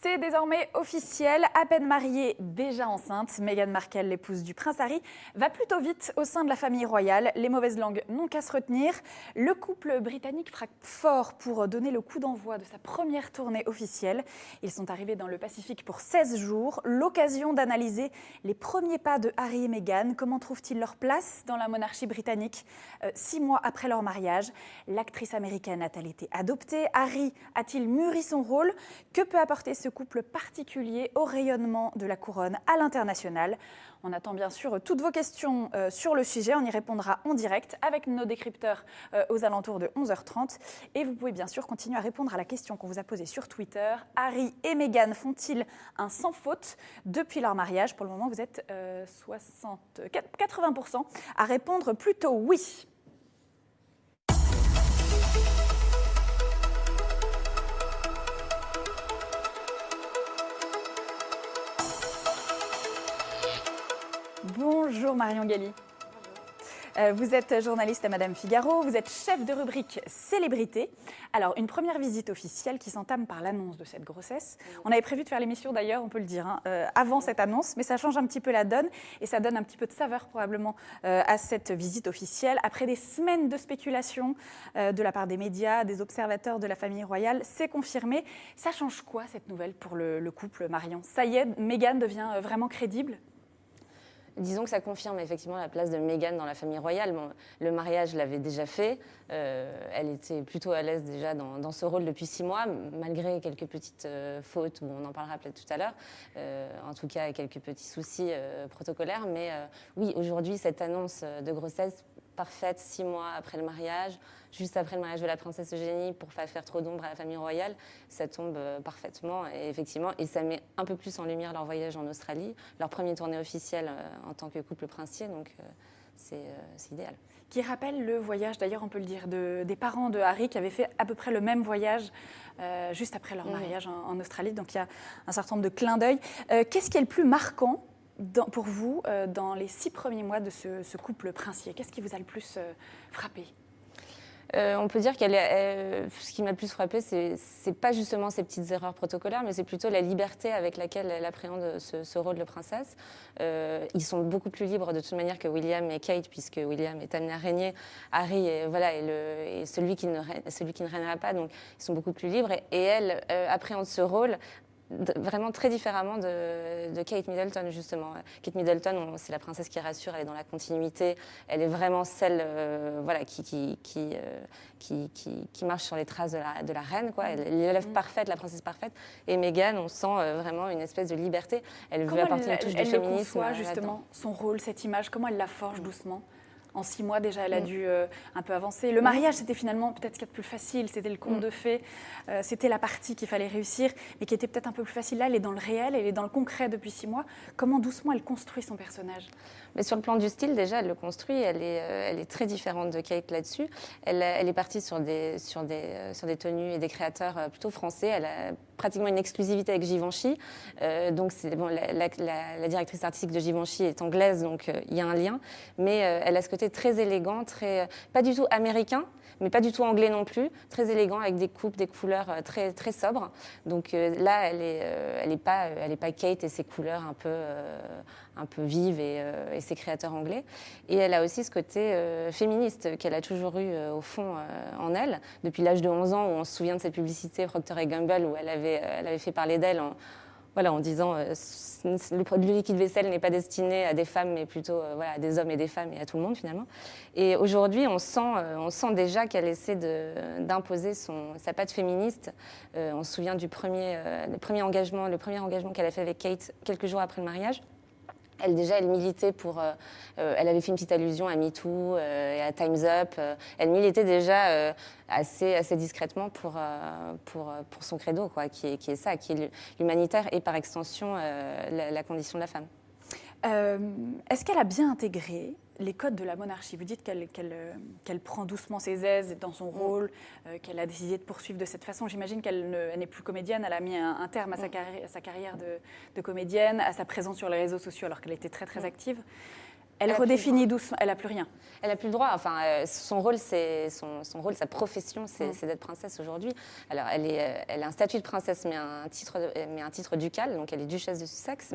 C'est désormais officiel, à peine mariée, déjà enceinte. Meghan Markle, l'épouse du prince Harry, va plutôt vite au sein de la famille royale. Les mauvaises langues n'ont qu'à se retenir. Le couple britannique frappe fort pour donner le coup d'envoi de sa première tournée officielle. Ils sont arrivés dans le Pacifique pour 16 jours. L'occasion d'analyser les premiers pas de Harry et Meghan. Comment trouvent-ils leur place dans la monarchie britannique 6 mois après leur mariage? L'actrice américaine a-t-elle été adoptée? Harry a-t-il mûri son rôle? Que peut apporter ce couple particulier au rayonnement de la couronne à l'international? On attend bien sûr toutes vos questions sur le sujet. On y répondra en direct avec nos décrypteurs aux alentours de 11h30. Et vous pouvez bien sûr continuer à répondre à la question qu'on vous a posée sur Twitter. Harry et Meghan font-ils un sans faute depuis leur mariage? Pour le moment, vous êtes 80% à répondre plutôt oui. Bonjour Marion Galli. Vous êtes journaliste à Madame Figaro, vous êtes chef de rubrique célébrité. Alors, une première visite officielle qui s'entame par l'annonce de cette grossesse. On avait prévu de faire l'émission d'ailleurs, on peut le dire, avant cette annonce, mais ça change un petit peu la donne et ça donne un petit peu de saveur probablement à cette visite officielle. Après des semaines de spéculation de la part des médias, des observateurs de la famille royale, c'est confirmé. Ça change quoi cette nouvelle pour le couple, Marion? Ça y est, Meghan devient vraiment crédible? Disons que ça confirme effectivement la place de Meghan dans la famille royale. Bon, le mariage l'avait déjà fait. Elle était plutôt à l'aise déjà dans ce rôle depuis 6 mois, malgré quelques petites fautes, où on en parlera peut-être tout à l'heure. En tout cas, quelques petits soucis protocolaires. Mais oui, aujourd'hui, cette annonce de grossesse parfaite, 6 mois après le mariage, juste après le mariage de la princesse Eugénie, pour ne pas faire trop d'ombre à la famille royale, ça tombe parfaitement. Et effectivement, et ça met un peu plus en lumière leur voyage en Australie, leur première tournée officielle en tant que couple princier, donc c'est idéal. Qui rappelle le voyage, d'ailleurs on peut le dire, des parents de Harry qui avaient fait à peu près le même voyage juste après leur mariage en Australie. Donc il y a un certain nombre de clins d'œil. Qu'est-ce qui est le plus marquant pour vous dans les 6 premiers mois de ce couple princier? Qu'est-ce qui vous a le plus frappé? On peut dire ce qui m'a le plus frappé, c'est pas justement ces petites erreurs protocolaires, mais c'est plutôt la liberté avec laquelle elle appréhende ce rôle de princesse. Ils sont beaucoup plus libres de toute manière que William et Kate, puisque William est amené à régner. Harry est celui qui ne régnera pas, donc ils sont beaucoup plus libres. Et elle appréhende ce rôle vraiment très différemment de Kate Middleton, justement. Kate Middleton, c'est la princesse qui rassure, elle est dans la continuité, elle est vraiment celle qui marche sur les traces de la reine, quoi. Elle est l'élève parfaite, la princesse parfaite. Et Meghan, on sent vraiment une espèce de liberté. Elle veut apporter une touche de féminisme. Elle le conçoit, justement, son rôle, cette image, comment elle la forge doucement? En 6 mois, déjà, elle a dû un peu avancer. Le mariage, c'était finalement peut-être ce qu'il y a de plus facile. C'était le conte de fées. C'était la partie qu'il fallait réussir, mais qui était peut-être un peu plus facile. Là, elle est dans le réel, elle est dans le concret depuis 6 mois. Comment doucement elle construit son personnage? Mais sur le plan du style, déjà, elle le construit. Elle est très différente de Kate là-dessus. Elle est partie sur des tenues et des créateurs plutôt français. Elle a pratiquement une exclusivité avec Givenchy. Donc, la directrice artistique de Givenchy est anglaise, donc il y a un lien. Mais elle a ce côté très élégant, pas du tout américain, mais pas du tout anglais non plus, très élégant avec des coupes, des couleurs très, très sobres. Donc là, elle est pas Kate et ses couleurs un peu vives et ses créateurs anglais. Et elle a aussi ce côté féministe qu'elle a toujours eu au fond en elle, depuis l'âge de 11 ans, où on se souvient de cette publicité Procter & Gamble, où elle avait fait parler d'elle en disant le liquide vaisselle n'est pas destiné à des femmes, mais plutôt à des hommes et des femmes et à tout le monde finalement. Et aujourd'hui, on sent déjà qu'elle essaie d'imposer sa patte féministe. On se souvient du premier engagement qu'elle a fait avec Kate quelques jours après le mariage. Elle militait elle avait fait une petite allusion à MeToo et à Time's Up. Elle militait déjà assez discrètement pour son credo, quoi, qui est l'humanitaire et par extension la condition de la femme. Est-ce qu'elle a bien intégré les codes de la monarchie? Vous dites qu'elle prend doucement ses aises dans son rôle, qu'elle a décidé de poursuivre de cette façon. J'imagine qu'elle n'est plus comédienne, elle a mis un terme à sa carrière de comédienne, à sa présence sur les réseaux sociaux alors qu'elle était très très active. Elle redéfinit doucement, elle n'a plus rien. Elle n'a plus le droit. Enfin, son rôle, sa profession, c'est d'être princesse aujourd'hui. Alors, elle a un statut de princesse, mais un titre ducal, donc elle est duchesse de Sussex.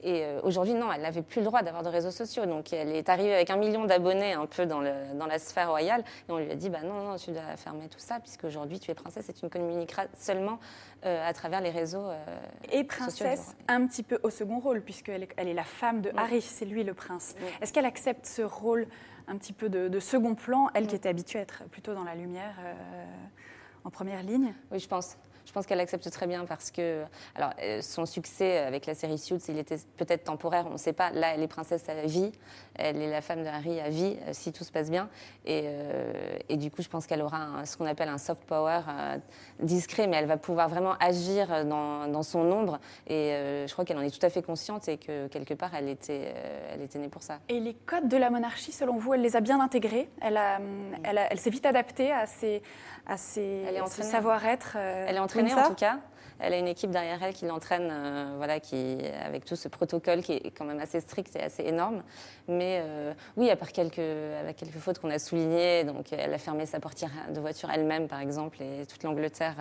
Et aujourd'hui, non, elle n'avait plus le droit d'avoir de réseaux sociaux. Donc, elle est arrivée avec 1 million d'abonnés un peu dans la sphère royale. Et on lui a dit, bah non, tu dois fermer tout ça, puisque aujourd'hui, tu es princesse et tu ne communiqueras seulement à travers les réseaux et princesse, un petit peu au second rôle, puisqu'elle est la femme de Harry, c'est lui le prince. Est-ce qu'elle accepte ce rôle un petit peu de second plan, elle qui était habituée à être plutôt dans la lumière, en première ligne? Oui, je pense. Je pense qu'elle accepte très bien parce que son succès avec la série Suits, il était peut-être temporaire, on ne sait pas. Là, elle est princesse à vie, elle est la femme de Harry à vie, si tout se passe bien. Et du coup, je pense qu'elle aura ce qu'on appelle un soft power discret, mais elle va pouvoir vraiment agir dans son ombre. Et je crois qu'elle en est tout à fait consciente et que quelque part, elle était née pour ça. Et les codes de la monarchie, selon vous, elle les a bien intégrés? Elle s'est vite adaptée à ce savoir-être. Elle est entraînée en tout cas. Elle a une équipe derrière elle qui l'entraîne, avec tout ce protocole qui est quand même assez strict et assez énorme. Mais oui, avec quelques fautes qu'on a soulignées, donc elle a fermé sa portière de voiture elle-même, par exemple, et toute l'Angleterre,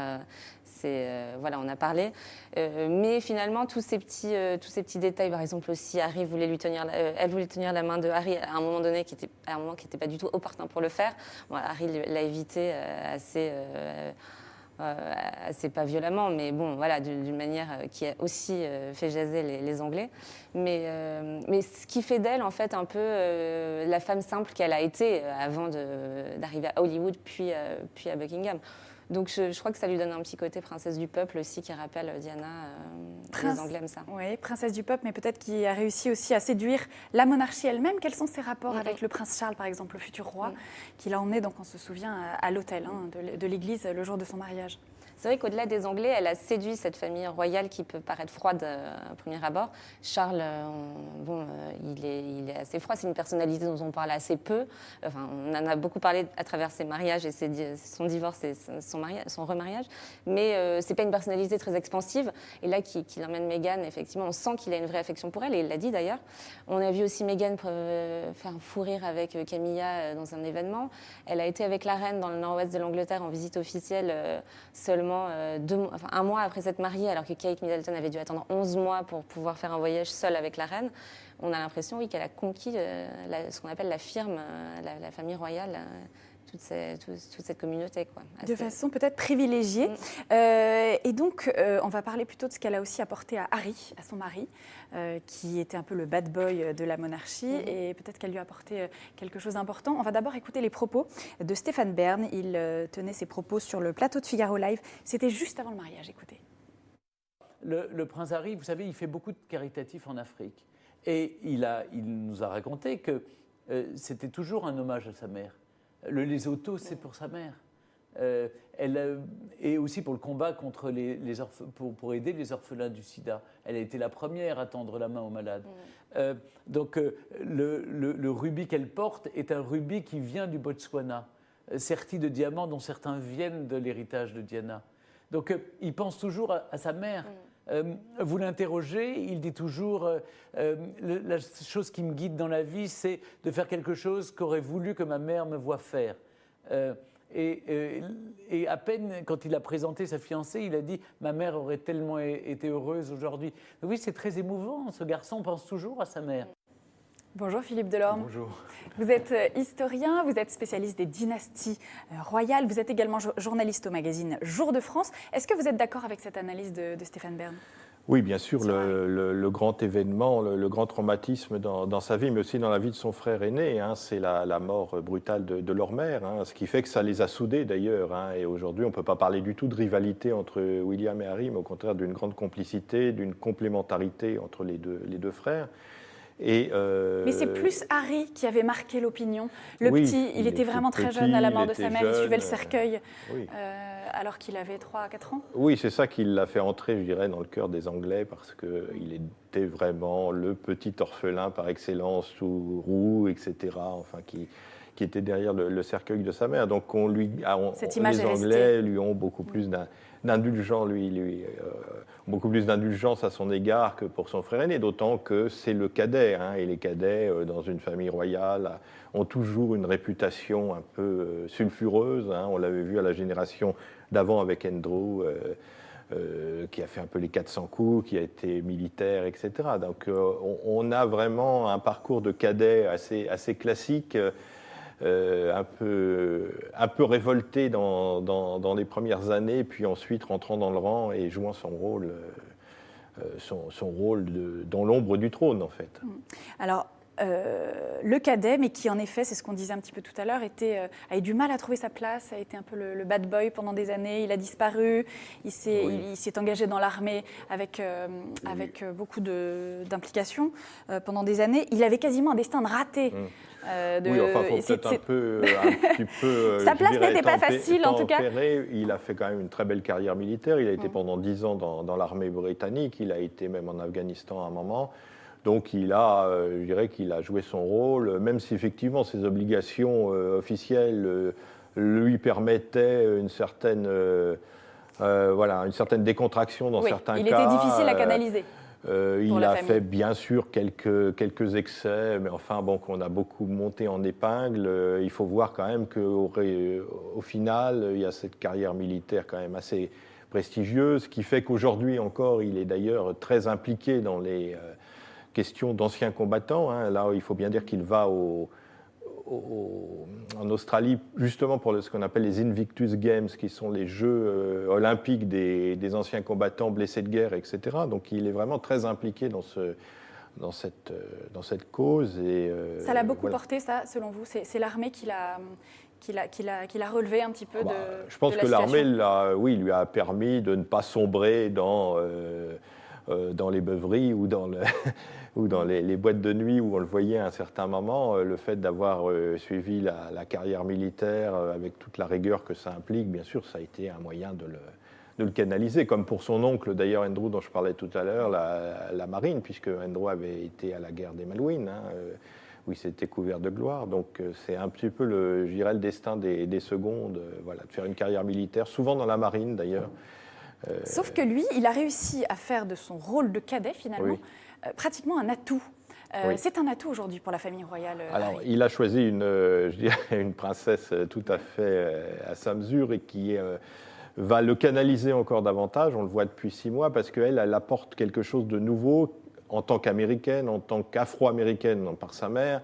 on a parlé. Mais finalement, tous ces petits détails, par exemple aussi, elle voulait tenir la main de Harry à un moment donné qui n'était pas du tout opportun pour le faire. Bon, Harry l'a évité assez pas violemment, mais bon, voilà, d'une manière qui a aussi fait jaser les Anglais. Mais ce qui fait d'elle, en fait, un peu la femme simple qu'elle a été avant d'arriver à Hollywood, puis à Buckingham. Donc je crois que ça lui donne un petit côté princesse du peuple aussi qui rappelle Diana, les Anglais aiment ça. Oui, princesse du peuple, mais peut-être qui a réussi aussi à séduire la monarchie elle-même. Quels sont ses rapports avec le prince Charles, par exemple, le futur roi, qui l'a emmené, donc on se souvient, à l'hôtel de l'église le jour de son mariage? C'est vrai qu'au-delà des Anglais, elle a séduit cette famille royale qui peut paraître froide à premier abord. Charles, il est assez froid, c'est une personnalité dont on parle assez peu. Enfin, on en a beaucoup parlé à travers ses mariages et son divorce et son remariage, mais c'est pas une personnalité très expansive. Et là, qui emmène Meghan, effectivement, on sent qu'il a une vraie affection pour elle, et il l'a dit d'ailleurs. On a vu aussi Meghan faire un fou rire avec Camilla dans un événement. Elle a été avec la reine dans le nord-ouest de l'Angleterre en visite officielle seulement 1 mois après s'être mariée, alors que Kate Middleton avait dû attendre 11 mois pour pouvoir faire un voyage seule avec la reine. On a l'impression, oui, qu'elle a conquis ce qu'on appelle la firme, la famille royale, toute cette communauté, quoi. De façon peut-être privilégiée. Et donc, on va parler plutôt de ce qu'elle a aussi apporté à Harry, à son mari, qui était un peu le bad boy de la monarchie, et peut-être qu'elle lui a apporté quelque chose d'important. On va d'abord écouter les propos de Stéphane Bern. Il tenait ses propos sur le plateau de Figaro Live. C'était juste avant le mariage, écoutez. Le prince Harry, vous savez, il fait beaucoup de caritatifs en Afrique. Et il nous a raconté que c'était toujours un hommage à sa mère. Le Lesotho, c'est pour sa mère. Et aussi pour le combat contre pour aider les orphelins du sida. Elle a été la première à tendre la main aux malades. Donc le rubis qu'elle porte est un rubis qui vient du Botswana, serti de diamants dont certains viennent de l'héritage de Diana. Donc il pense toujours à sa mère. Vous l'interrogez, il dit toujours la chose qui me guide dans la vie, c'est de faire quelque chose qu'aurait voulu que ma mère me voie faire. Et à peine, quand il a présenté sa fiancée, il a dit « Ma mère aurait tellement été heureuse aujourd'hui ». Oui, c'est très émouvant, ce garçon pense toujours à sa mère. Bonjour Philippe Delorme. Bonjour. Vous êtes historien, vous êtes spécialiste des dynasties royales, vous êtes également journaliste au magazine Jour de France. Est-ce que vous êtes d'accord avec cette analyse de Stéphane Bern ? Oui, bien sûr, le grand événement, le grand traumatisme dans sa vie, mais aussi dans la vie de son frère aîné, c'est la mort brutale de leur mère, ce qui fait que ça les a soudés d'ailleurs. Et aujourd'hui, on ne peut pas parler du tout de rivalité entre William et Harry, mais au contraire d'une grande complicité, d'une complémentarité entre les deux frères. Mais c'est plus Harry qui avait marqué l'opinion. Le petit, il était vraiment très jeune à la mort de sa mère, il suivait le cercueil alors qu'il avait 3 à 4 ans. Oui, c'est ça qui l'a fait entrer, je dirais, dans le cœur des Anglais, parce qu'il était vraiment le petit orphelin par excellence, tout roux, etc. Enfin, qui était derrière le cercueil de sa mère. Donc Cette image les est Anglais lui ont beaucoup plus beaucoup plus d'indulgence à son égard que pour son frère aîné, d'autant que c'est le cadet, hein, et les cadets dans une famille royale ont toujours une réputation un peu sulfureuse, hein. On l'avait vu à la génération d'avant avec Andrew, qui a fait un peu les 400 coups, qui a été militaire, etc. Donc on a vraiment un parcours de cadet assez classique, un peu révolté dans les premières années, puis ensuite rentrant dans le rang et jouant son rôle, dans l'ombre du trône, en fait. Alors, le cadet, mais qui en effet, c'est ce qu'on disait un petit peu tout à l'heure, a eu du mal à trouver sa place, a été un peu le bad boy pendant des années, il a disparu, il s'est engagé dans l'armée avec beaucoup d'implications pendant des années. Il avait quasiment un destin de raté. Oui, enfin, il faut peut-être un petit peu sa place n'était pas facile, en tout cas. Il a fait quand même une très belle carrière militaire. Il a été pendant 10 ans dans l'armée britannique. Il a été même en Afghanistan à un moment. Donc, je dirais qu'il a joué son rôle, même si effectivement ses obligations officielles lui permettaient une certaine décontraction dans certains cas. Il était difficile à canaliser. Il a fait bien sûr quelques excès, mais enfin bon, qu'on a beaucoup monté en épingle. Il faut voir quand même qu'au final, il y a cette carrière militaire quand même assez prestigieuse, qui fait qu'aujourd'hui encore, il est d'ailleurs très impliqué dans les questions d'anciens combattants, hein. Là, il faut bien dire qu'il va en Australie, justement pour ce qu'on appelle les Invictus Games, qui sont les Jeux olympiques des anciens combattants blessés de guerre, etc. Donc il est vraiment très impliqué dans cette cause. Ça l'a beaucoup porté, ça, selon vous? C'est l'armée qui l'a relevé un petit peu je pense que l'armée lui a permis de ne pas sombrer dans les beuveries ou dans les boîtes de nuit où on le voyait à un certain moment. Le fait d'avoir suivi la carrière militaire avec toute la rigueur que ça implique, bien sûr, ça a été un moyen de le canaliser, comme pour son oncle, d'ailleurs, Andrew, dont je parlais tout à l'heure, la marine, puisque Andrew avait été à la guerre des Malouines, hein, où il s'était couvert de gloire. Donc c'est un petit peu, le destin des secondes, de faire une carrière militaire, souvent dans la marine d'ailleurs. Sauf que lui, il a réussi à faire de son rôle de cadet, finalement, pratiquement un atout. C'est un atout aujourd'hui pour la famille royale. Alors, il a choisi une princesse tout à fait à sa mesure et qui va le canaliser encore davantage. On le voit depuis 6 mois parce qu'elle apporte quelque chose de nouveau en tant qu'américaine, en tant qu'afro-américaine par sa mère.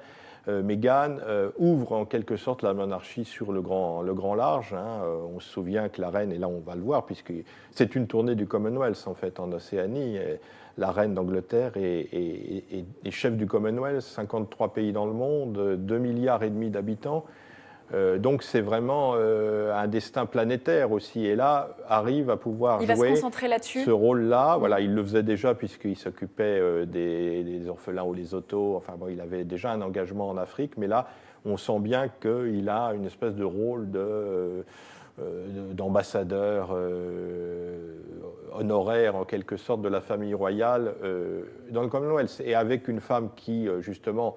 Meghan ouvre en quelque sorte la monarchie sur le grand large, hein. On se souvient que la reine, et là on va le voir, puisque c'est une tournée du Commonwealth en fait en Océanie. La reine d'Angleterre est chef du Commonwealth, 53 pays dans le monde, 2,5 milliards d'habitants. Donc c'est vraiment un destin planétaire aussi. Et là, Harry va pouvoir jouer ce rôle-là. Voilà, il le faisait déjà puisqu'il s'occupait des orphelins ou les autos. Enfin bon, il avait déjà un engagement en Afrique, mais là, on sent bien qu'il a une espèce de rôle d'ambassadeur honoraire en quelque sorte de la famille royale dans le Commonwealth. Et avec une femme qui justement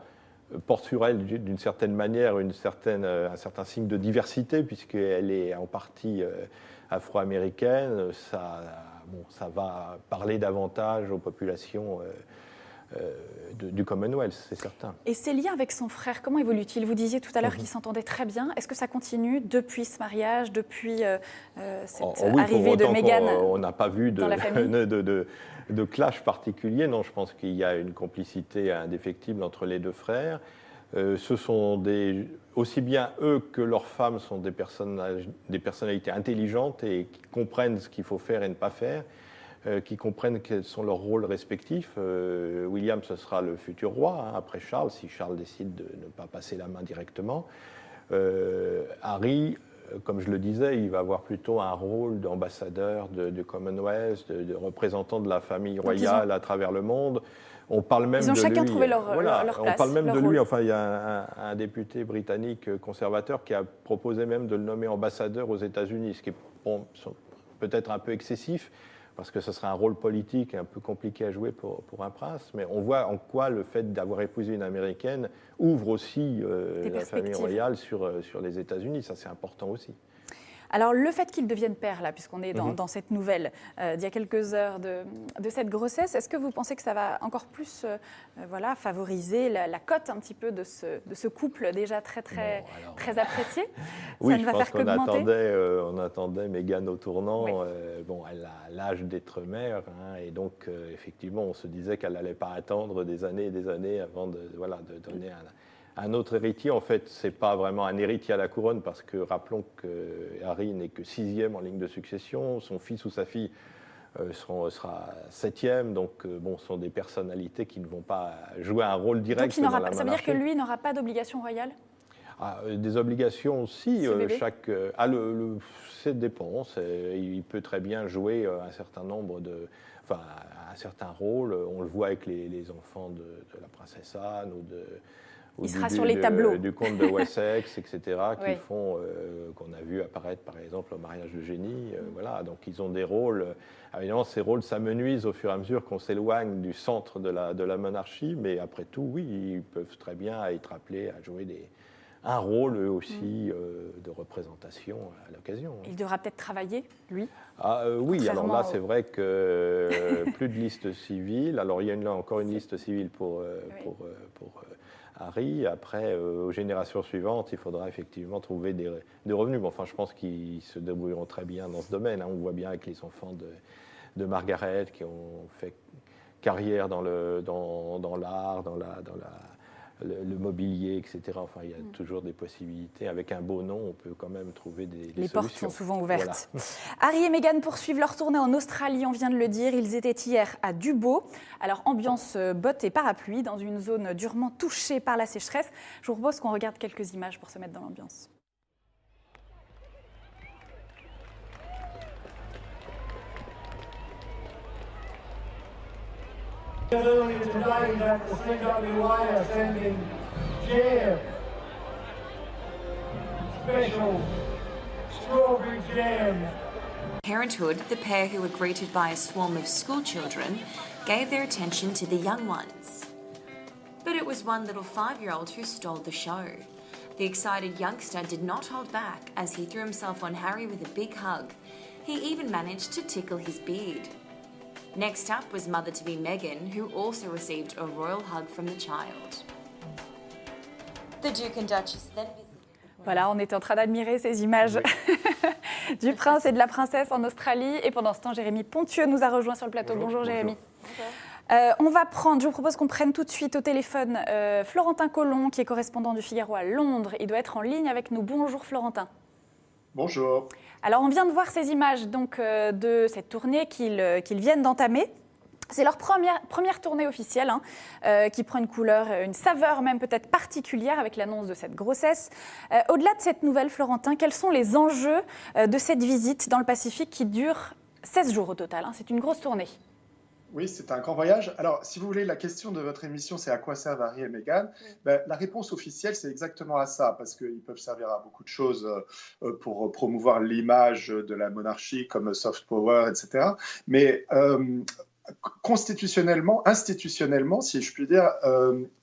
porte sur elle d'une certaine manière un certain signe de diversité, puisqu'elle est en partie afro-américaine. Ça va parler davantage aux populations du Commonwealth, c'est certain. Et ses liens avec son frère, comment évoluent-ils? Vous disiez tout à l'heure qu'ils s'entendaient très bien. Est-ce que ça continue depuis ce mariage, depuis cette arrivée de Meghan? On n'a pas vu de clash particulier. Non, je pense qu'il y a une complicité indéfectible entre les deux frères. Ce sont aussi bien eux que leurs femmes sont des personnalités intelligentes et qui comprennent ce qu'il faut faire et ne pas faire, qui comprennent quels sont leurs rôles respectifs. William, ce sera le futur roi, hein, après Charles, si Charles décide de ne pas passer la main directement. Harry, comme je le disais, il va avoir plutôt un rôle d'ambassadeur du Commonwealth, de représentant de la famille royale à travers le monde. On parle même Ils ont chacun trouvé leur place. On parle même de rôle. lui. Enfin, il y a un député britannique conservateur qui a proposé même de le nommer ambassadeur aux États-Unis, ce qui est peut-être un peu excessif. parce que ce serait un rôle politique un peu compliqué à jouer pour un prince, mais on voit en quoi le fait d'avoir épousé une Américaine ouvre aussi la famille royale sur les États-Unis. Ça, c'est important aussi. Alors, le fait qu'il devienne père, là, puisqu'on est dans cette nouvelle d'il y a quelques heures de cette grossesse, est-ce que vous pensez que ça va encore plus favoriser la cote un petit peu de ce couple déjà très apprécié? Oui, ça ne je va pense faire que on attendait Meghan au tournant. Oui. Elle a l'âge d'être mère, et donc, effectivement, on se disait qu'elle n'allait pas attendre des années et des années avant de donner un autre héritier. En fait, ce n'est pas vraiment un héritier à la couronne, parce que rappelons que Harry n'est que 6e en ligne de succession, son fils ou sa fille sera 7e, donc ce sont des personnalités qui ne vont pas jouer un rôle direct dans la monarchie. Ça veut dire que lui n'aura pas d'obligation royale? Des obligations aussi, ça dépend. Il peut très bien jouer un certain rôle. On le voit avec les enfants de la princesse Anne il sera sur les tableaux du comte de Wessex, etc., qu'on a vu apparaître par exemple au mariage d'Eugénie. Donc ils ont des rôles. Évidemment, ces rôles s'amenuisent au fur et à mesure qu'on s'éloigne du centre de la monarchie, mais après tout, oui, ils peuvent très bien être appelés à jouer un rôle eux aussi de représentation à l'occasion. Il devra peut-être travailler, lui? Oui, alors là, c'est vrai que plus de liste civile. Alors il y a encore une liste civile pour Harry. Après, aux générations suivantes, il faudra effectivement trouver des revenus. Bon, enfin, je pense qu'ils se débrouilleront très bien dans ce domaine. On voit bien avec les enfants de Margaret qui ont fait carrière dans l'art, dans le mobilier, etc. Enfin, il y a toujours des possibilités. Avec un beau nom, on peut quand même trouver des solutions. Les portes sont souvent ouvertes. Voilà. Harry et Meghan poursuivent leur tournée en Australie, on vient de le dire. Ils étaient hier à Dubbo. Alors, ambiance bottes et parapluie dans une zone durement touchée par la sécheresse. Je vous propose qu'on regarde quelques images pour se mettre dans l'ambiance. Early today that the CWA are sending jam, special strawberry jam. Parenthood, the pair who were greeted by a swarm of school children, gave their attention to the young ones. But it was one little 5-year-old who stole the show. The excited youngster did not hold back as he threw himself on Harry with a big hug. He even managed to tickle his beard. Next up was mother-to-be Meghan, who also received a royal hug from the child. The Duke and Duchess then visited. Voilà, on était en train d'admirer ces images du prince et de la princesse en Australie. Et pendant ce temps, Jérémy Pontieux nous a rejoint sur le plateau. Bonjour Jérémy. On va je vous propose qu'on prenne tout de suite au téléphone Florentin Collomb, qui est correspondant du Figaro à Londres. Il doit être en ligne avec nous. Bonjour Florentin. Bonjour. Alors, on vient de voir ces images de cette tournée qu'ils viennent d'entamer. C'est leur première tournée officielle qui prend une couleur, une saveur même peut-être particulière avec l'annonce de cette grossesse. Au-delà de cette nouvelle, Florentin, quels sont les enjeux de cette visite dans le Pacifique qui dure 16 jours au total? C'est une grosse tournée. Oui, c'est un grand voyage. Alors, si vous voulez, la question de votre émission, c'est à quoi servent Harry et Meghan? La réponse officielle, c'est exactement à ça, parce qu'ils peuvent servir à beaucoup de choses pour promouvoir l'image de la monarchie comme soft power, etc. Mais constitutionnellement, institutionnellement, si je puis dire,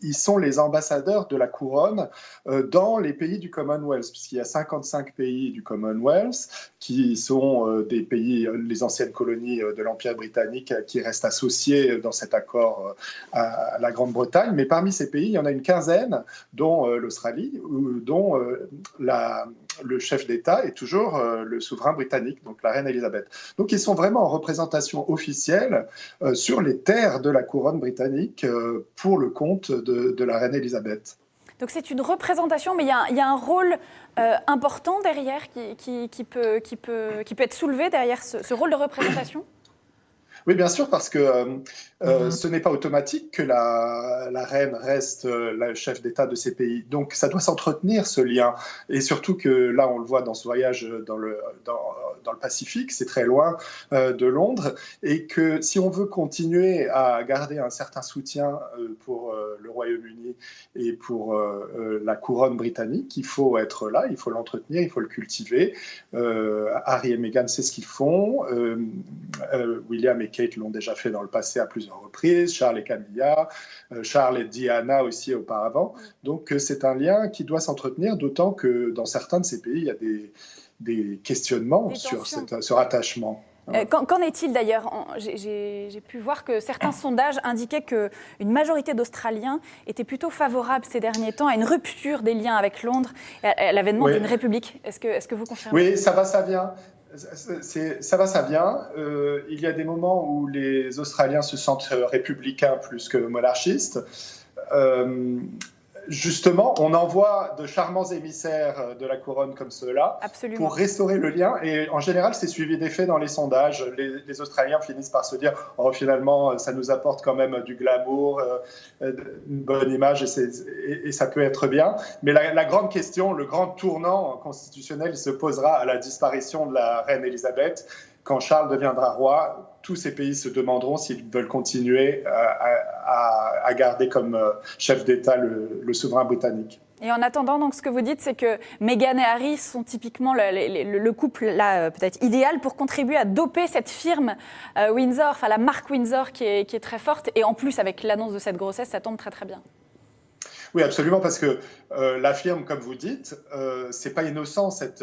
ils sont les ambassadeurs de la couronne dans les pays du Commonwealth, puisqu'il y a 55 pays du Commonwealth qui sont des pays, les anciennes colonies de l'Empire britannique qui restent associés dans cet accord à la Grande-Bretagne. Mais parmi ces pays, il y en a une quinzaine, dont l'Australie, dont le chef d'État est toujours le souverain britannique, donc la reine Elisabeth. Donc ils sont vraiment en représentation officielle sur les terres de la couronne britannique pour le compte de la reine Elisabeth. Donc c'est une représentation, mais il y a un rôle important derrière qui peut être soulevé derrière ce rôle de représentation? Oui, bien sûr, parce que ce n'est pas automatique que la reine reste la chef d'État de ces pays. Donc, ça doit s'entretenir, ce lien. Et surtout que là, on le voit dans ce voyage dans le Pacifique, c'est très loin de Londres, et que si on veut continuer à garder un certain soutien pour le Royaume-Uni et pour la couronne britannique, il faut être là, il faut l'entretenir, il faut le cultiver. Harry et Meghan, c'est ce qu'ils font. William et Kate l'ont déjà fait dans le passé à plusieurs reprises, Charles et Camilla, Charles et Diana aussi auparavant. Donc c'est un lien qui doit s'entretenir, d'autant que dans certains de ces pays, il y a des questionnements sur ce rattachement. Qu'en est-il d'ailleurs? J'ai pu voir que certains sondages indiquaient qu'une majorité d'Australiens étaient plutôt favorables ces derniers temps à une rupture des liens avec Londres, à l'avènement d'une république. Est-ce que vous confirmez? Oui, ça va, ça vient. Ça va, ça vient. Il y a des moments où les Australiens se sentent républicains plus que monarchistes. Justement, on envoie de charmants émissaires de la couronne comme ceux-là pour restaurer le lien. Et en général, c'est suivi d'effet dans les sondages. Les Australiens finissent par se dire « Oh, finalement, ça nous apporte quand même du glamour, une bonne image et ça peut être bien. » Mais la grande question, le grand tournant constitutionnel, il se posera à la disparition de la reine Elisabeth. Quand Charles deviendra roi, tous ces pays se demanderont s'ils veulent continuer à garder comme chef d'État le souverain britannique. Et en attendant, donc, ce que vous dites, c'est que Meghan et Harry sont typiquement le couple là, peut-être idéal pour contribuer à doper cette firme Windsor, enfin la marque Windsor qui est très forte. Et en plus, avec l'annonce de cette grossesse, ça tombe très très bien. Oui, absolument, parce que la firme, comme vous dites, c'est pas innocent cette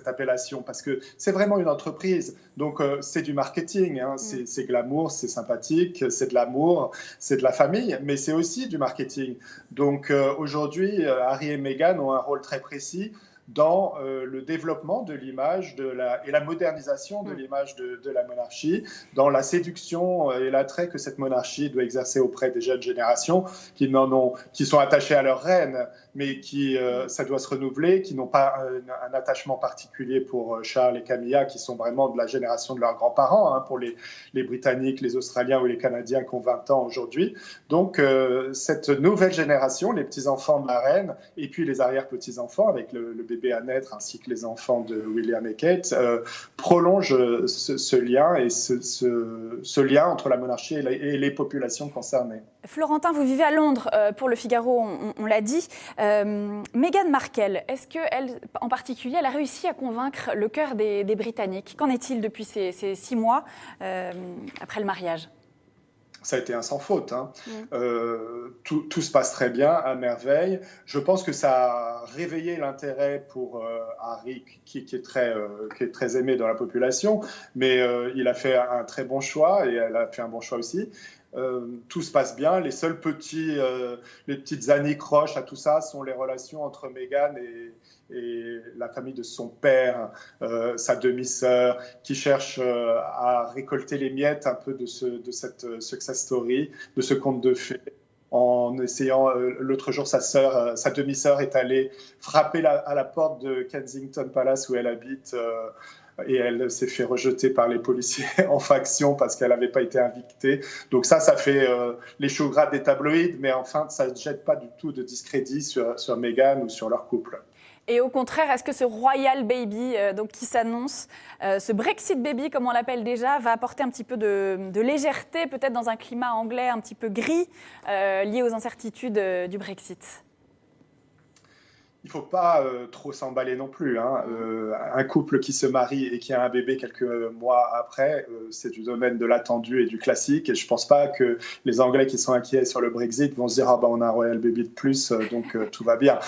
appellation, parce que c'est vraiment une entreprise. Donc c'est du marketing, hein, c'est glamour, c'est sympathique, c'est de l'amour, c'est de la famille, mais c'est aussi du marketing. Donc aujourd'hui, Harry et Meghan ont un rôle très précis dans le développement de l'image et la modernisation de l'image de la monarchie, dans la séduction et l'attrait que cette monarchie doit exercer auprès des jeunes générations qui sont attachées à leur reine, mais ça doit se renouveler, qui n'ont pas un attachement particulier pour Charles et Camilla, qui sont vraiment de la génération de leurs grands-parents, hein, pour les Britanniques, les Australiens ou les Canadiens qui ont 20 ans aujourd'hui. Donc cette nouvelle génération, les petits-enfants de la reine, et puis les arrière-petits-enfants avec le bébé à naître, ainsi que les enfants de William et Kate, prolonge ce lien et ce lien entre la monarchie et les populations concernées. Florentin, vous vivez à Londres pour Le Figaro, on l'a dit. Meghan Markle, est-ce qu'elle, en particulier, elle a réussi à convaincre le cœur des Britanniques? Qu'en est-il depuis ces 6 mois après le mariage? Ça a été un sans faute. Hein. Tout se passe très bien, à merveille. Je pense que ça a réveillé l'intérêt pour Harry, qui est très aimé dans la population, mais il a fait un très bon choix et elle a fait un bon choix aussi. Tout se passe bien. Les seuls les petites anicroches à tout ça sont les relations entre Meghan et la famille de son père, sa demi-sœur, qui cherche à récolter les miettes un peu de cette success story, de ce conte de fées. En essayant, l'autre jour, sa demi-sœur est allée frapper à la porte de Kensington Palace où elle habite, et elle s'est fait rejeter par les policiers en faction parce qu'elle n'avait pas été invitée. Donc ça fait les choux gras des tabloïds, mais enfin, ça ne jette pas du tout de discrédit sur Meghan ou sur leur couple. Et au contraire, est-ce que ce Royal Baby qui s'annonce, ce Brexit Baby, comme on l'appelle déjà, va apporter un petit peu de légèreté, peut-être dans un climat anglais un petit peu gris, lié aux incertitudes du Brexit? Il ne faut pas trop s'emballer non plus. Hein. Un couple qui se marie et qui a un bébé quelques mois après, c'est du domaine de l'attendu et du classique. Et je ne pense pas que les Anglais qui sont inquiets sur le Brexit vont se dire « Ah ben on a un Royal Baby de plus, donc tout va bien ».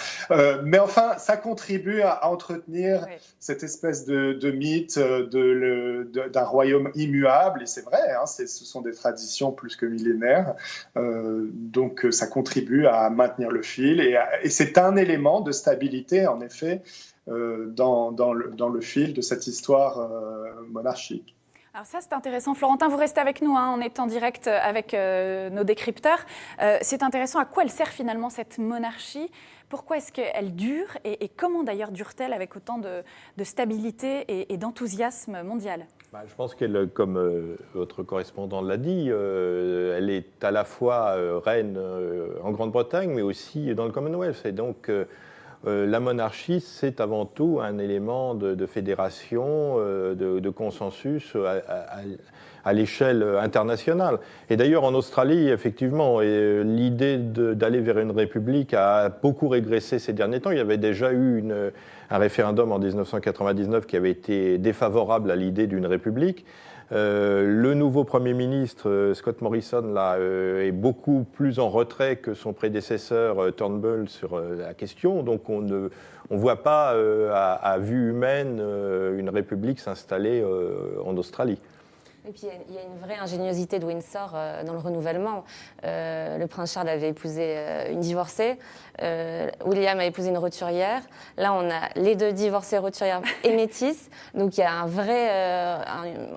Mais enfin, ça contribue à entretenir cette espèce de mythe d'un royaume immuable. Et c'est vrai, hein, ce sont des traditions plus que millénaires. Donc ça contribue à maintenir le fil. Et c'est un élément de stabilité, en effet, dans le fil de cette histoire monarchique. Alors ça, c'est intéressant. Florentin, vous restez avec nous, hein, on est en direct avec nos décrypteurs. C'est intéressant. À quoi elle sert finalement cette monarchie? Pourquoi est-ce qu'elle dure? Et comment d'ailleurs dure-t-elle avec autant de stabilité et d'enthousiasme mondial? Je pense qu'elle, comme votre correspondant l'a dit, elle est à la fois reine en Grande-Bretagne, mais aussi dans le Commonwealth. Et donc, la monarchie, c'est avant tout un élément de fédération, de consensus à l'échelle internationale. Et d'ailleurs, en Australie, effectivement, l'idée d'aller vers une république a beaucoup régressé ces derniers temps. Il y avait déjà eu un référendum en 1999 qui avait été défavorable à l'idée d'une république. Le nouveau Premier ministre, Scott Morrison, là, est beaucoup plus en retrait que son prédécesseur Turnbull sur la question. Donc on ne voit pas à vue humaine une république s'installer en Australie. Et puis il y a une vraie ingéniosité de Windsor dans le renouvellement. Le prince Charles avait épousé une divorcée, William a épousé une roturière. Là, on a les deux divorcés, roturières et métis. Donc il y a un vrai,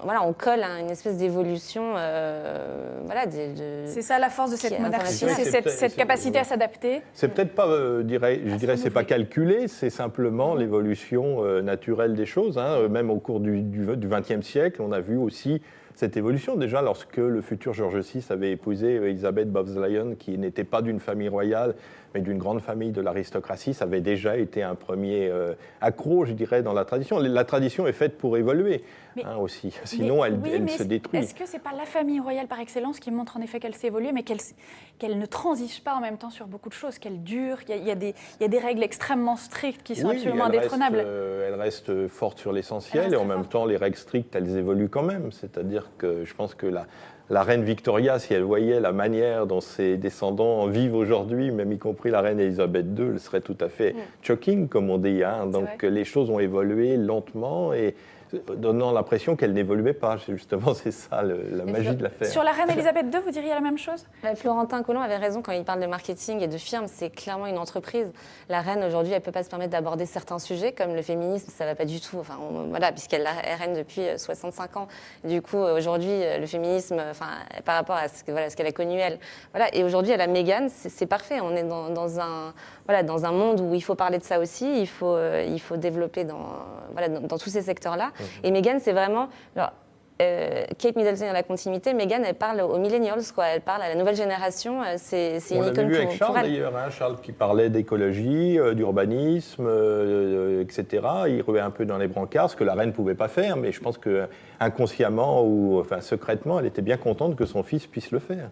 voilà, on colle à une espèce d'évolution. Voilà, c'est ça la force de cette monarchie, c'est cette capacité à s'adapter. C'est peut-être pas, je dirais, c'est pas calculé, c'est simplement l'évolution naturelle des choses. Hein. Même au cours du XXe siècle, on a vu aussi cette évolution. Déjà, lorsque le futur George VI avait épousé Elizabeth Bowes-Lyon, qui n'était pas d'une famille royale, mais d'une grande famille de l'aristocratie, ça avait déjà été un premier accroc, je dirais, dans la tradition. La tradition est faite pour évoluer aussi. Sinon, elle se détruit. Est-ce que ce n'est pas la famille royale par excellence qui montre en effet qu'elle s'est évoluée, mais qu'elle ne transige pas en même temps sur beaucoup de choses, qu'elle dure? Il y a des règles extrêmement strictes qui sont absolument indétrônables. Elle reste forte sur l'essentiel, et en même temps, les règles strictes, elles évoluent quand même. C'est-à-dire que je pense que la reine Victoria, si elle voyait la manière dont ses descendants vivent aujourd'hui, même y compris la reine Elisabeth II, elle serait tout à fait shocking, comme on dit. Hein. Donc les choses ont évolué lentement et donnant l'impression qu'elle n'évoluait pas. Justement, c'est ça la magie de l'affaire. Sur la reine Elisabeth II, vous diriez la même chose? Florentin Collomb avait raison quand il parle de marketing et de firme. C'est clairement une entreprise. La reine, aujourd'hui, elle ne peut pas se permettre d'aborder certains sujets, comme le féminisme, ça ne va pas du tout. Enfin, voilà, puisqu'elle est reine depuis 65 ans. Du coup, aujourd'hui, le féminisme, par rapport à ce qu'elle a connu, elle. Voilà. Et aujourd'hui, elle a Meghan, c'est parfait. On est dans un monde où il faut parler de ça aussi. Il faut développer dans tous ces secteurs-là. Et Meghan, c'est vraiment... Kate Middleton est dans la continuité, Meghan, elle parle aux millennials, quoi. Elle parle à la nouvelle génération. C'est une icône pour elle. On l'a vu avec Charles, d'ailleurs. Hein, Charles qui parlait d'écologie, d'urbanisme, etc. Il ruait un peu dans les brancards, ce que la reine ne pouvait pas faire, mais je pense qu'inconsciemment ou secrètement, elle était bien contente que son fils puisse le faire.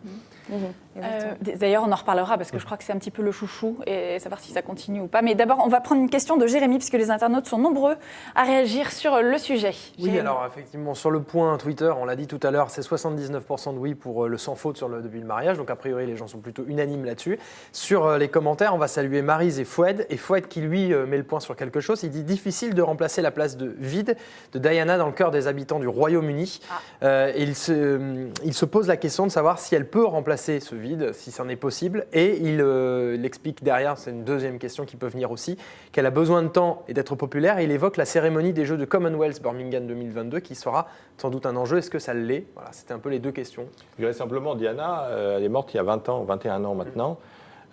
D'ailleurs, on en reparlera parce que je crois que c'est un petit peu le chouchou et savoir si ça continue ou pas. Mais d'abord, on va prendre une question de Jérémy puisque les internautes sont nombreux à réagir sur le sujet. Oui, Jérémy. Alors effectivement, sur le point Twitter, on l'a dit tout à l'heure, c'est 79% de oui pour le sans faute depuis le mariage. Donc a priori, les gens sont plutôt unanimes là-dessus. Sur les commentaires, on va saluer Maryse et Foued. Et Foued qui, lui, met le point sur quelque chose. Il dit « Difficile de remplacer la place de vide de Diana dans le cœur des habitants du Royaume-Uni ». Et il se pose la question de savoir si elle peut remplacer ce vide, si c'en est possible. Et il explique derrière, c'est une deuxième question qui peut venir aussi, qu'elle a besoin de temps et d'être populaire. Et il évoque la cérémonie des Jeux de Commonwealth Birmingham 2022 qui sera sans doute un enjeu. Est-ce que ça l'est? Voilà, c'était un peu les deux questions. Je dirais simplement, Diana, elle est morte il y a 20 ans, 21 ans maintenant.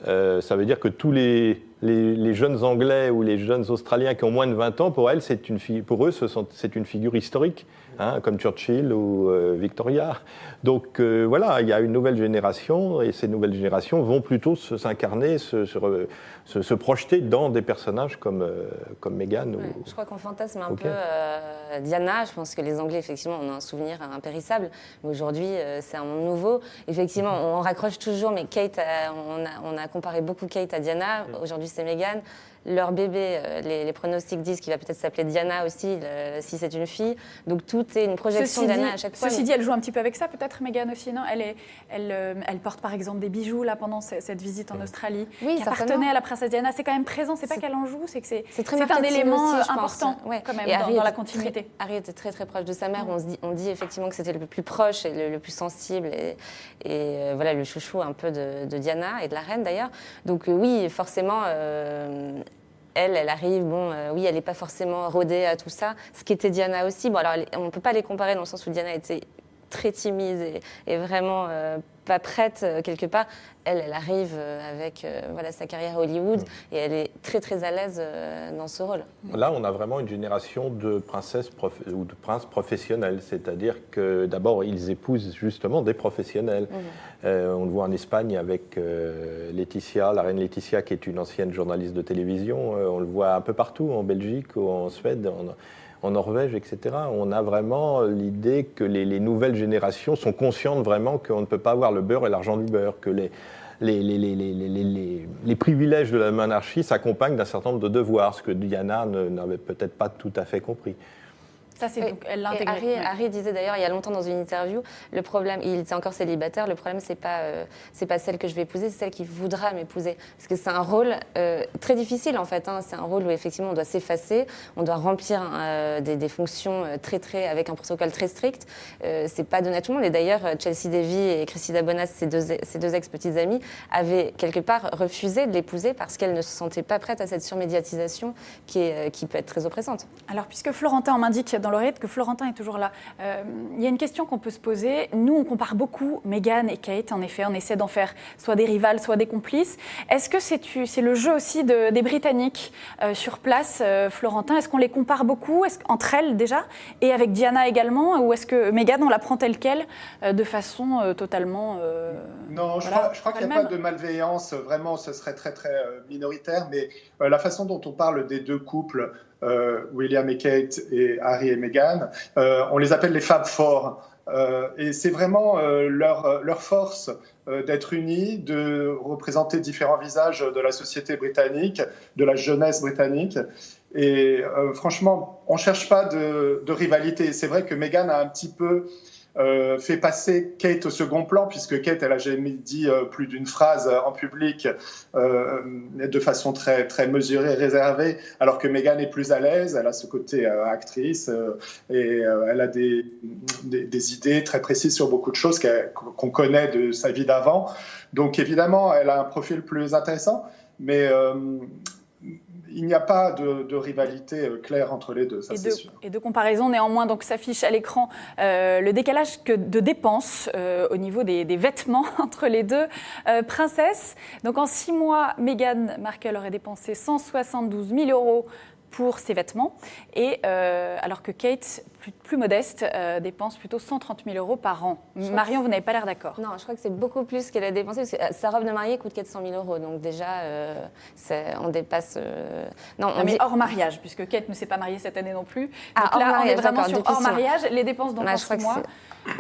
Ça veut dire que tous les jeunes Anglais ou les jeunes Australiens qui ont moins de 20 ans, pour eux, c'est une figure historique, hein, comme Churchill ou Victoria. Donc voilà, il y a une nouvelle génération et ces nouvelles générations vont plutôt s'incarner, se projeter dans des personnages comme Meghan. Je crois qu'on fantasme un peu Diana. Je pense que les Anglais, effectivement, on a un souvenir impérissable. Mais aujourd'hui, c'est un monde nouveau. Effectivement, on raccroche toujours, mais Kate, on a comparé beaucoup Kate à Diana. Aujourd'hui, c'est Meghan. Leur bébé, les pronostics disent qu'il va peut-être s'appeler Diana aussi, si c'est une fille. Donc tout est une projection de Diana à chaque fois. Ceci dit, elle joue un petit peu avec ça, peut-être Meghan aussi, non? Elle porte par exemple des bijoux là pendant cette visite en Australie, qui appartenait à la princesse Diana. C'est quand même présent, c'est pas qu'elle en joue, c'est que c'est un élément aussi, important quand même dans la continuité. Harry était très très proche de sa mère. On dit effectivement que c'était le plus proche et le plus sensible et voilà le chouchou un peu de Diana et de la reine d'ailleurs. Donc oui, forcément. Elle arrive, oui, elle n'est pas forcément rodée à tout ça. Ce qu'était Diana aussi. Bon, alors, on ne peut pas les comparer dans le sens où Diana était très timide et vraiment pas prête quelque part. Elle arrive avec voilà, sa carrière à Hollywood et elle est très très à l'aise dans ce rôle. Là, on a vraiment une génération de princesses ou de princes professionnels, c'est-à-dire que d'abord, ils épousent justement des professionnels. On le voit en Espagne avec Laetitia, la reine Laetitia, qui est une ancienne journaliste de télévision. On le voit un peu partout, en Belgique, en Suède, en Norvège, etc. On a vraiment l'idée que les nouvelles générations sont conscientes vraiment qu'on ne peut pas avoir le beurre et l'argent du beurre, que les privilèges de la monarchie s'accompagnent d'un certain nombre de devoirs, ce que Diana n'avait peut-être pas tout à fait compris. Ça, elle l'a intégré. Harry disait d'ailleurs il y a longtemps dans une interview, le problème, il était encore célibataire, le problème c'est pas celle que je vais épouser, c'est celle qui voudra m'épouser. Parce que c'est un rôle très difficile en fait, c'est un rôle où effectivement on doit s'effacer, on doit remplir des fonctions avec un protocole très strict. C'est pas donné à tout le monde. Et d'ailleurs, Chelsea Davy et Cressida Bonas, ses deux ex-petites amies, avaient quelque part refusé de l'épouser parce qu'elles ne se sentaient pas prêtes à cette surmédiatisation qui peut être très oppressante. Alors, puisque Florentin, on m'indique dans l'oreillette que Florentin est toujours là, il y a une question qu'on peut se poser. Nous, on compare beaucoup Meghan et Kate, en effet, on essaie d'en faire soit des rivales, soit des complices. Est-ce que c'est le jeu aussi des Britanniques sur place, Florentin? Est-ce qu'on les compare beaucoup entre elles déjà, et avec Diana également, ou est-ce que Meghan, on la prend telle qu'elle, de façon totalement... Non, je crois qu'il n'y a pas de malveillance, vraiment, ce serait très très minoritaire, mais la façon dont on parle des deux couples, William et Kate et Harry et Meghan, on les appelle les Fab Four. Et c'est vraiment leur force d'être unis, de représenter différents visages de la société britannique, de la jeunesse britannique. Et franchement, on ne cherche pas de rivalité. C'est vrai que Meghan a un petit peu fait passer Kate au second plan, puisque Kate, elle a jamais dit plus d'une phrase en public de façon très, très mesurée, réservée, alors que Meghan est plus à l'aise, elle a ce côté actrice et elle a des idées très précises sur beaucoup de choses qu'on connaît de sa vie d'avant. Donc évidemment, elle a un profil plus intéressant, mais il n'y a pas de rivalité claire entre les deux, ça c'est sûr. Et de comparaison, néanmoins, donc s'affiche à l'écran le décalage de dépenses au niveau des vêtements entre les deux princesses. Donc en 6 mois, Meghan Markle aurait dépensé 172 000 € pour ses vêtements, et alors que Kate, plus modeste, dépense plutôt 130 000 € par an. Marion, vous n'avez pas l'air d'accord? Non, je crois que c'est beaucoup plus qu'elle a dépensé, parce que sa robe de mariée coûte 400 000 €, donc déjà, on dépasse... Non, mais hors mariage, puisque Kate ne s'est pas mariée cette année non plus. Donc hors là, mariage, on est vraiment sur hors sûr. mariage, les dépenses donc en 6 mois.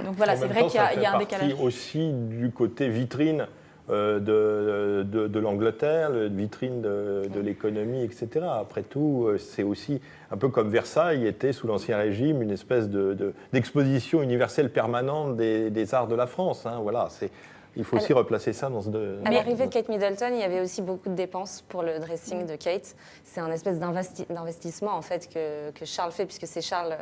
Donc voilà, c'est vrai qu'il y a un décalage. Ça fait partie aussi du côté vitrine de l'Angleterre, vitrine de l'économie, etc. Après tout, c'est aussi un peu comme Versailles était sous l'Ancien Régime, une espèce d'exposition universelle permanente des arts de la France. Hein, voilà, il faut aussi replacer ça dans ce... À l'arrivée de Kate Middleton, il y avait aussi beaucoup de dépenses pour le dressing de Kate. C'est un espèce d'investissement en fait que Charles fait, puisque c'est Charles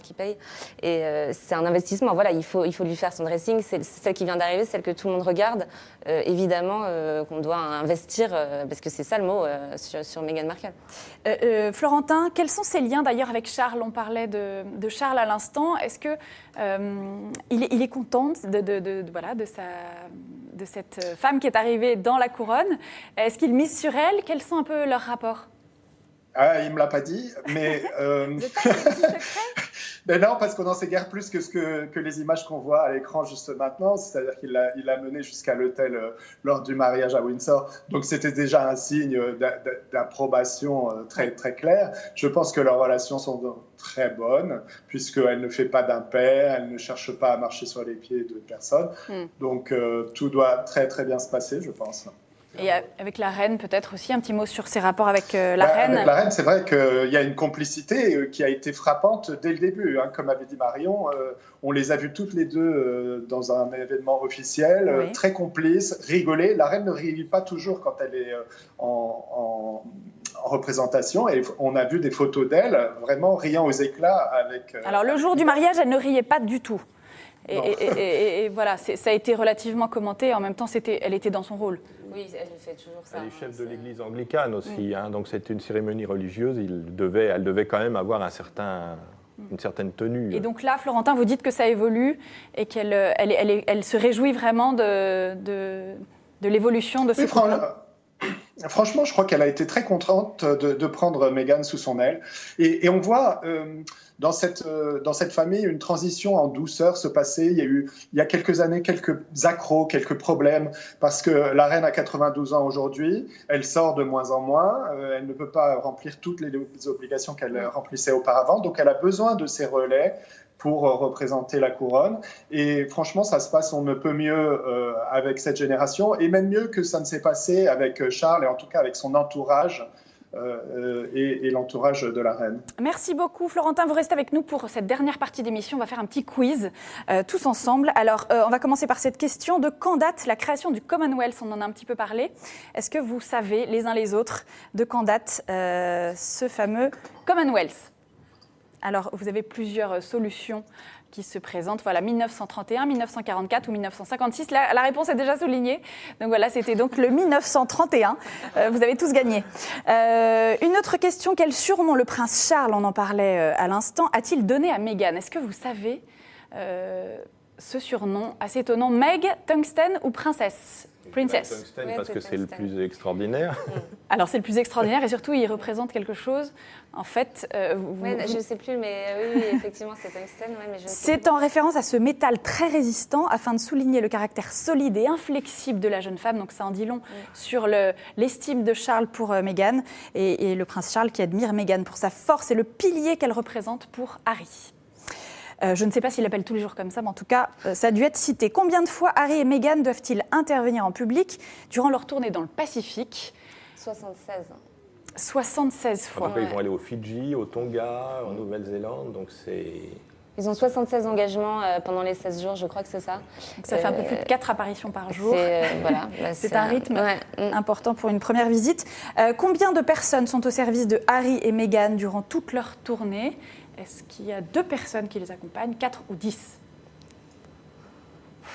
qui paye. Et c'est un investissement. Voilà, il faut lui faire son dressing. C'est celle qui vient d'arriver, celle que tout le monde regarde. Évidemment qu'on doit investir, parce que c'est ça le mot sur Meghan Markle. Florentin, quels sont ses liens d'ailleurs avec Charles? On parlait de Charles à l'instant. Est-ce que il est content de cette femme qui est arrivée dans la couronne? Est-ce qu'il mise sur elle? Quels sont un peu leurs rapports? Il ne me l'a pas dit, mais... Vous êtes pas des petits secrets? Ben non, parce qu'on n'en sait guère plus que les images qu'on voit à l'écran juste maintenant. C'est-à-dire qu'il l'a mené jusqu'à l'hôtel lors du mariage à Windsor. Donc c'était déjà un signe d'approbation très, très clair. Je pense que leurs relations sont très bonnes, puisqu'elle ne fait pas d'impair, elle ne cherche pas à marcher sur les pieds de personne. Donc tout doit très, très bien se passer, je pense. Et avec la reine, peut-être aussi un petit mot sur ses rapports avec la reine. Avec la reine, c'est vrai qu'il y a une complicité qui a été frappante dès le début. Hein. Comme avait dit Marion, on les a vues toutes les deux dans un événement officiel, très complices, rigoler. La reine ne rit pas toujours quand elle est en représentation. Et on a vu des photos d'elle vraiment riant aux éclats avec... Alors le jour du mariage, elle ne riait pas du tout. Et voilà, ça a été relativement commenté. En même temps, elle était dans son rôle. Oui, elle fait toujours ça. Elle est chef de l'église anglicane aussi, hein, donc c'est une cérémonie religieuse. Elle devait quand même avoir un certain une certaine tenue. Et donc là, Florentin, vous dites que ça évolue et qu'elle elle se réjouit vraiment de l'évolution de ce couple. Franchement, je crois qu'elle a été très contente de prendre Meghan sous son aile. Et on voit dans cette famille une transition en douceur se passer. Il y a quelques années, quelques accros, quelques problèmes, parce que la reine a 92 ans aujourd'hui, elle sort de moins en moins, elle ne peut pas remplir toutes les obligations qu'elle remplissait auparavant, donc elle a besoin de ces relais pour représenter la couronne. Et franchement, ça se passe, on ne peut mieux avec cette génération, et même mieux que ça ne s'est passé avec Charles, et en tout cas avec son entourage, et l'entourage de la reine. Merci beaucoup Florentin, vous restez avec nous pour cette dernière partie d'émission. On va faire un petit quiz tous ensemble. Alors on va commencer par cette question de quand date la création du Commonwealth. On en a un petit peu parlé. Est-ce que vous savez les uns les autres de quand date ce fameux Commonwealth? Alors vous avez plusieurs solutions qui se présentent. Voilà, 1931, 1944 ou 1956. Là, la réponse est déjà soulignée. Donc voilà, c'était donc le 1931. Vous avez tous gagné. Une autre question, quel surnom le prince Charles, on en parlait à l'instant, a-t-il donné à Meghan? Est-ce que vous savez ce surnom assez étonnant? Meg, Tungsten ou Princesse? Princess. Tungsten, parce que c'est le plus extraordinaire. Alors c'est le plus extraordinaire et surtout il représente quelque chose. En fait, je ne sais plus, mais oui, effectivement c'est Tungsten. Ouais, mais c'est en référence à ce métal très résistant afin de souligner le caractère solide et inflexible de la jeune femme. Donc ça en dit long sur l'estime de Charles pour Meghan et le prince Charles qui admire Meghan pour sa force et le pilier qu'elle représente pour Harry. Je ne sais pas s'il l'appelle tous les jours comme ça, mais en tout cas, ça a dû être cité. Combien de fois Harry et Meghan doivent-ils intervenir en public durant leur tournée dans le Pacifique? 76. 76 fois. Après, ils vont aller aux Fidji, au Tonga, en Nouvelle-Zélande, donc c'est... Ils ont 76 engagements pendant les 16 jours, je crois que c'est ça. Donc ça fait un peu plus de 4 apparitions par jour. C'est un rythme important pour une première visite. Combien de personnes sont au service de Harry et Meghan durant toute leur tournée? Est-ce qu'il y a 2 personnes qui les accompagnent, 4 ou 10?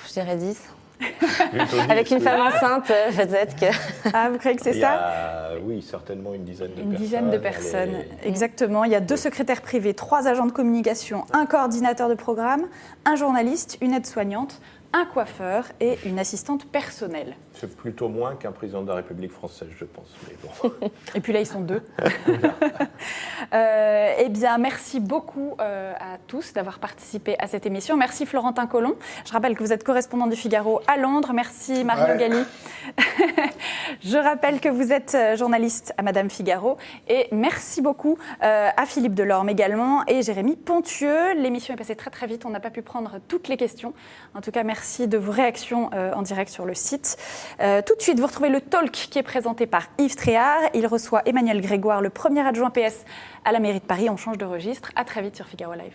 Je dirais 10. Avec une femme enceinte, peut-être que... Ah, vous croyez que c'est ça? Oui, certainement une dizaine de personnes. Une dizaine de personnes, exactement. Il y a 2 secrétaires privés, 3 agents de communication, un coordinateur de programme, un journaliste, une aide-soignante, un coiffeur et une assistante personnelle. C'est plutôt moins qu'un président de la République française, je pense. Mais bon. Et puis là, ils sont 2. Eh bien, merci beaucoup à tous d'avoir participé à cette émission. Merci Florentin Collomb. Je rappelle que vous êtes correspondant du Figaro à Londres. Merci Mario Galli. Je rappelle que vous êtes journaliste à Madame Figaro. Et merci beaucoup à Philippe Delorme également et Jérémy Pontieux. L'émission est passée très très vite. On n'a pas pu prendre toutes les questions. En tout cas, merci de vos réactions en direct sur le site. Tout de suite, vous retrouvez le talk qui est présenté par Yves Tréhard. Il reçoit Emmanuel Grégoire, le premier adjoint PS à la mairie de Paris. On change de registre. À très vite sur Figaro Live.